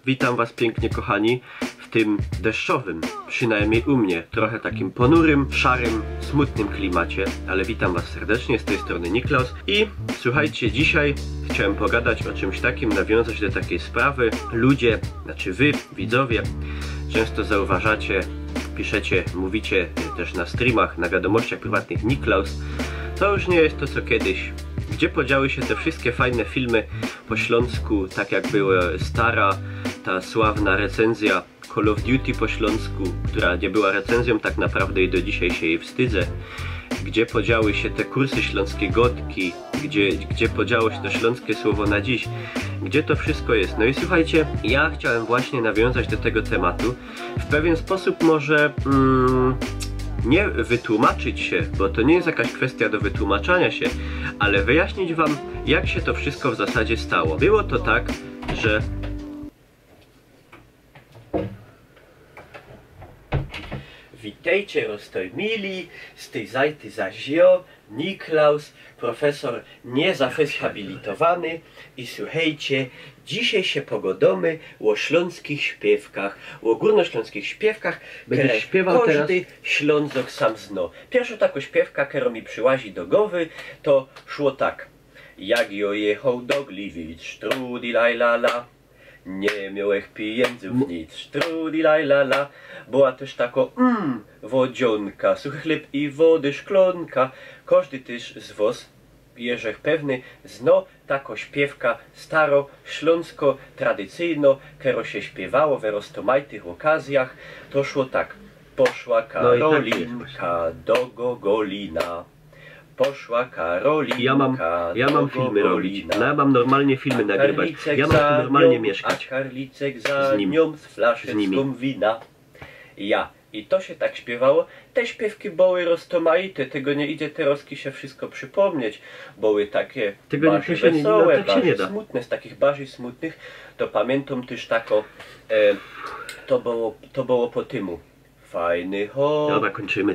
Witam was pięknie kochani w tym deszczowym, przynajmniej u mnie, trochę takim ponurym, szarym, smutnym klimacie, ale witam was serdecznie, z tej strony Niklaus i słuchajcie, dzisiaj chciałem pogadać o czymś takim, nawiązać do takiej sprawy. Ludzie, znaczy wy, widzowie, często zauważacie, piszecie, mówicie też na streamach, na wiadomościach prywatnych: Niklaus, to już nie jest to co kiedyś. Gdzie podziały się te wszystkie fajne filmy po śląsku, tak jak była stara, ta sławna recenzja Call of Duty po śląsku, która nie była recenzją tak naprawdę i do dzisiaj się jej wstydzę. Gdzie podziały się te kursy śląskie gotki, gdzie podziało się to śląskie słowo na dziś, gdzie to wszystko jest. No i słuchajcie, ja chciałem właśnie nawiązać do tego tematu w pewien sposób, może nie wytłumaczyć się, bo to nie jest jakaś kwestia do wytłumaczania się, ale wyjaśnić wam, jak się to wszystko w zasadzie stało. Było to tak, że witajcie roztojmili, z tej zajty zazio, Niklaus, profesor niezafeshabilitowany i słuchajcie, dzisiaj się pogodomy o śląskich śpiewkach, o górnośląskich śpiewkach, które każdy ślązok sam zno. Pierwsza taka śpiewka, która mi przyłazi do głowy, to szło tak: jak jo jechał do Gliwic, trudilajlala, nie miałech pieniędzów nic, trudilajlala. Była też taka wodzionka, suchy chleb i wody szklonka. Każdy też z was, jeżech pewny, zno taką śpiewka staro, śląsko, tradycyjno, kero się śpiewało w rozmaitych okazjach. To szło tak: poszła Karolinka do Gogolina. Poszła Karolinka ja mam filmy robić, no, ja mam normalnie filmy nagrywać, ja mam tu normalnie mieszkać. A Karlicek za nią z flaszeczką wina. I to się tak śpiewało. Te śpiewki były rozmaite, tego nie idzie teraz się wszystko przypomnieć. Były takie bardziej wesołe, bardziej smutne. Z takich bardziej smutnych to pamiętam też taką, to było po tymu. Fajny hop, dobra, kończymy